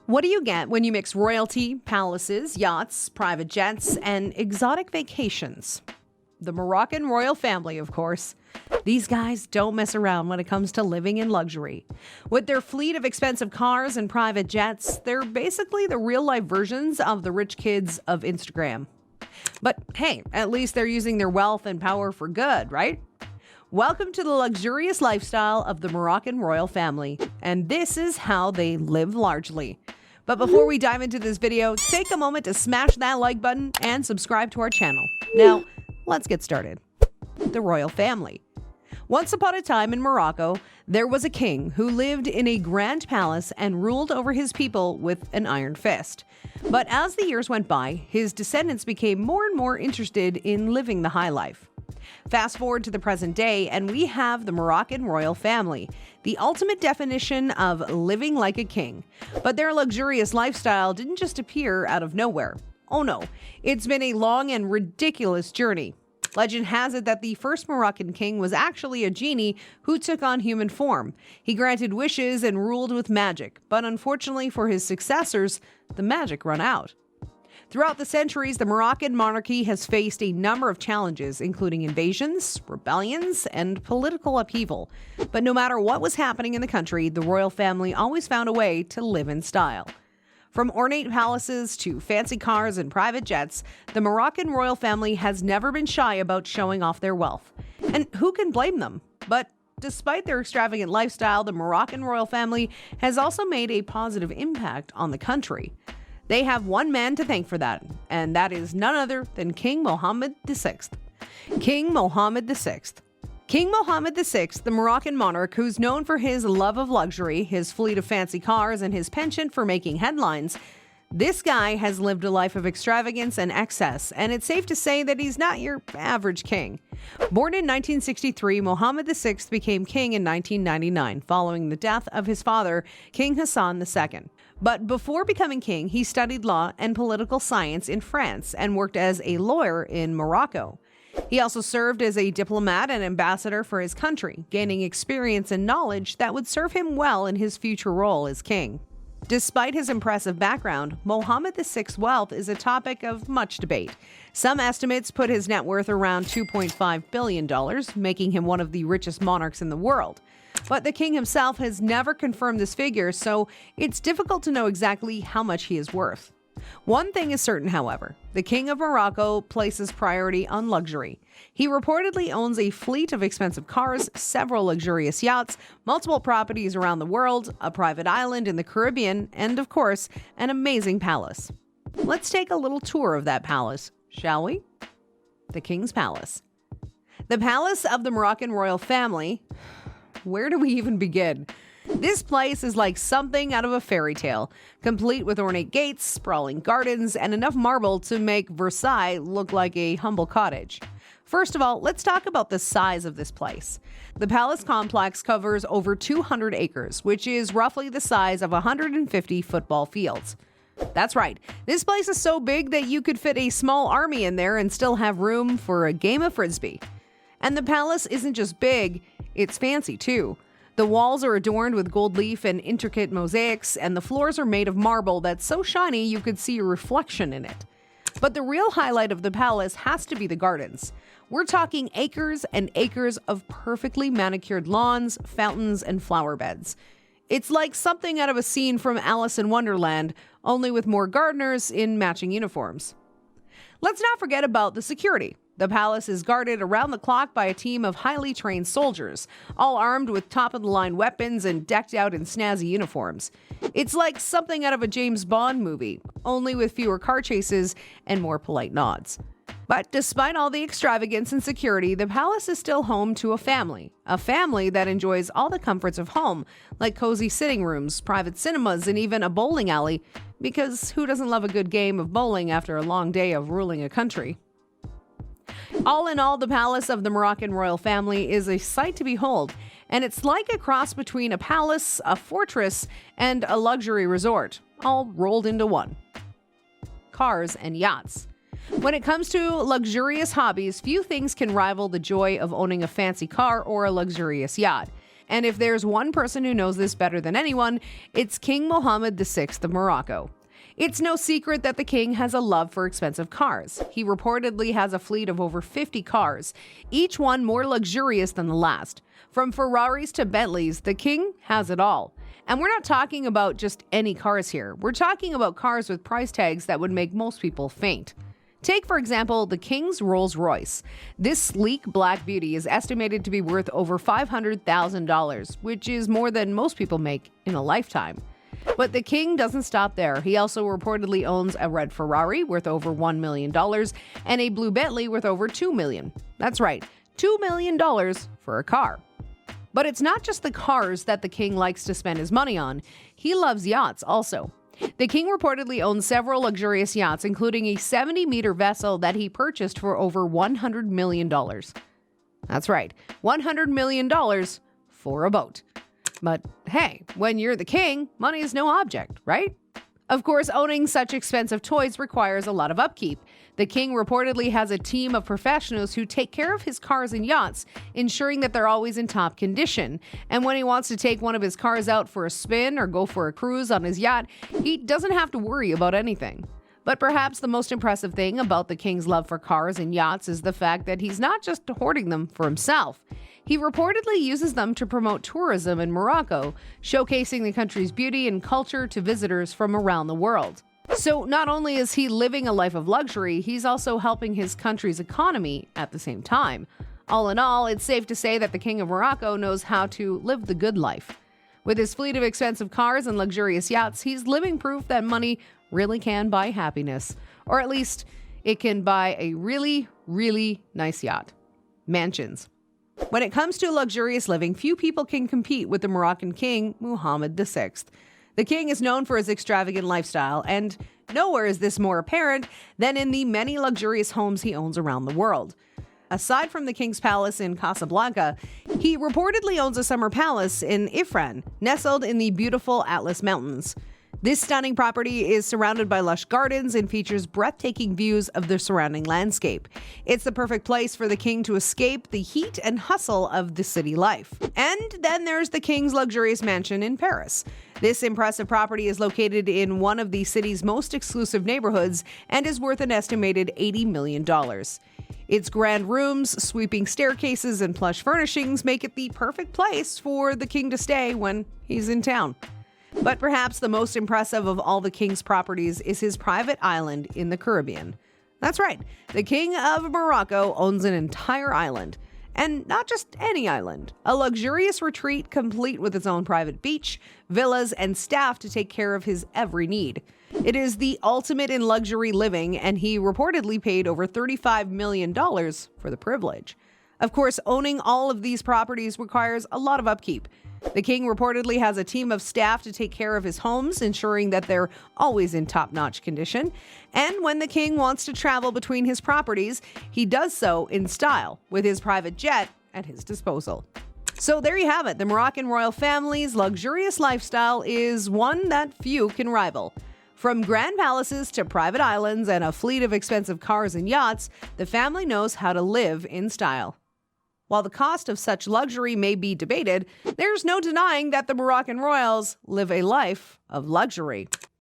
What do you get when you mix royalty, palaces, yachts, private jets, and exotic vacations? The Moroccan royal family, of course. These guys don't mess around when it comes to living in luxury. With their fleet of expensive cars and private jets, they're basically the real-life versions of the rich kids of Instagram. But hey, at least they're using their wealth and power for good, right? Welcome to the luxurious lifestyle of the Moroccan royal family, and this is how they live largely. But before we dive into this video, take a moment to smash that like button and subscribe to our channel. Now, let's get started. The royal family. Once upon a time in Morocco, there was a king who lived in a grand palace and ruled over his people with an iron fist. But as the years went by, his descendants became more and more interested in living the high life. Fast forward to the present day, and we have the Moroccan royal family, the ultimate definition of living like a king. But their luxurious lifestyle didn't just appear out of nowhere. Oh no, it's been a long and ridiculous journey. Legend has it that the first Moroccan king was actually a genie who took on human form. He granted wishes and ruled with magic, but unfortunately for his successors, the magic ran out. Throughout the centuries, the Moroccan monarchy has faced a number of challenges, including invasions, rebellions, and political upheaval. But no matter what was happening in the country, the royal family always found a way to live in style. From ornate palaces to fancy cars and private jets, the Moroccan royal family has never been shy about showing off their wealth. And who can blame them? But despite their extravagant lifestyle, the Moroccan royal family has also made a positive impact on the country. They have one man to thank for that, and that is none other than King Mohammed VI. King Mohammed VI. King Mohammed VI, the Moroccan monarch who's known for his love of luxury, his fleet of fancy cars, and his penchant for making headlines, this guy has lived a life of extravagance and excess, and it's safe to say that he's not your average king. Born in 1963, Mohammed VI became king in 1999, following the death of his father, King Hassan II. But before becoming king, he studied law and political science in France and worked as a lawyer in Morocco. He also served as a diplomat and ambassador for his country, gaining experience and knowledge that would serve him well in his future role as king. Despite his impressive background, Mohammed VI's wealth is a topic of much debate. Some estimates put his net worth around $2.5 billion, making him one of the richest monarchs in the world. But the king himself has never confirmed this figure, so it's difficult to know exactly how much he is worth. One thing is certain, however. The King of Morocco places priority on luxury. He reportedly owns a fleet of expensive cars, several luxurious yachts, multiple properties around the world, a private island in the Caribbean, and of course, an amazing palace. Let's take a little tour of that palace, shall we? The King's Palace. The palace of the Moroccan royal family. Where do we even begin? This place is like something out of a fairy tale, complete with ornate gates, sprawling gardens, and enough marble to make Versailles look like a humble cottage. First of all, let's talk about the size of this place. The palace complex covers over 200 acres, which is roughly the size of 150 football fields. That's right, this place is so big that you could fit a small army in there and still have room for a game of frisbee. And the palace isn't just big, it's fancy too. The walls are adorned with gold leaf and intricate mosaics, and the floors are made of marble that's so shiny you could see a reflection in it. But the real highlight of the palace has to be the gardens. We're talking acres and acres of perfectly manicured lawns, fountains, and flower beds. It's like something out of a scene from Alice in Wonderland, only with more gardeners in matching uniforms. Let's not forget about the security. The palace is guarded around the clock by a team of highly trained soldiers, all armed with top-of-the-line weapons and decked out in snazzy uniforms. It's like something out of a James Bond movie, only with fewer car chases and more polite nods. But despite all the extravagance and security, the palace is still home to a family that enjoys all the comforts of home, like cozy sitting rooms, private cinemas, and even a bowling alley, because who doesn't love a good game of bowling after a long day of ruling a country? All in all, the palace of the Moroccan royal family is a sight to behold, and it's like a cross between a palace, a fortress, and a luxury resort, all rolled into one. Cars and yachts. When it comes to luxurious hobbies, few things can rival the joy of owning a fancy car or a luxurious yacht. And if there's one person who knows this better than anyone, it's King Mohammed VI of Morocco. It's no secret that the king has a love for expensive cars. He reportedly has a fleet of over 50 cars, each one more luxurious than the last. From Ferraris to Bentleys, the king has it all. And we're not talking about just any cars here. We're talking about cars with price tags that would make most people faint. Take, for example, the King's Rolls-Royce. This sleek black beauty is estimated to be worth over $500,000, which is more than most people make in a lifetime. But the king doesn't stop there. He also reportedly owns a red Ferrari worth over $1 million and a blue Bentley worth over $2 million. That's right, $2 million for a car. But it's not just the cars that the king likes to spend his money on. He loves yachts also. The king reportedly owns several luxurious yachts, including a 70-meter vessel that he purchased for over $100 million. That's right, $100 million for a boat. But hey, when you're the king, money is no object, right? Of course, owning such expensive toys requires a lot of upkeep. The king reportedly has a team of professionals who take care of his cars and yachts, ensuring that they're always in top condition. And when he wants to take one of his cars out for a spin or go for a cruise on his yacht, he doesn't have to worry about anything. But perhaps the most impressive thing about the king's love for cars and yachts is the fact that he's not just hoarding them for himself. He reportedly uses them to promote tourism in Morocco, showcasing the country's beauty and culture to visitors from around the world. So not only is he living a life of luxury, he's also helping his country's economy at the same time. All in all, it's safe to say that the King of Morocco knows how to live the good life. With his fleet of expensive cars and luxurious yachts, he's living proof that money really can buy happiness. Or at least, it can buy a really, really nice yacht. Mansions. When it comes to luxurious living, few people can compete with the Moroccan king, Mohammed VI. The king is known for his extravagant lifestyle, and nowhere is this more apparent than in the many luxurious homes he owns around the world. Aside from the king's palace in Casablanca, he reportedly owns a summer palace in Ifrane, nestled in the beautiful Atlas Mountains. This stunning property is surrounded by lush gardens and features breathtaking views of the surrounding landscape. It's the perfect place for the king to escape the heat and hustle of the city life. And then there's the king's luxurious mansion in Paris. This impressive property is located in one of the city's most exclusive neighborhoods and is worth an estimated $80 million. Its grand rooms, sweeping staircases, and plush furnishings make it the perfect place for the king to stay when he's in town. But perhaps the most impressive of all the king's properties is his private island in the Caribbean. That's right, the king of Morocco owns an entire island. And not just any island, a luxurious retreat complete with its own private beach, villas, and staff to take care of his every need. It is the ultimate in luxury living, and he reportedly paid over $35 million for the privilege. Of course, owning all of these properties requires a lot of upkeep. The king reportedly has a team of staff to take care of his homes, ensuring that they're always in top-notch condition. And when the king wants to travel between his properties, he does so in style, with his private jet at his disposal. So there you have it. The Moroccan royal family's luxurious lifestyle is one that few can rival. From grand palaces to private islands and a fleet of expensive cars and yachts, the family knows how to live in style. While the cost of such luxury may be debated, there's no denying that the Moroccan royals live a life of luxury.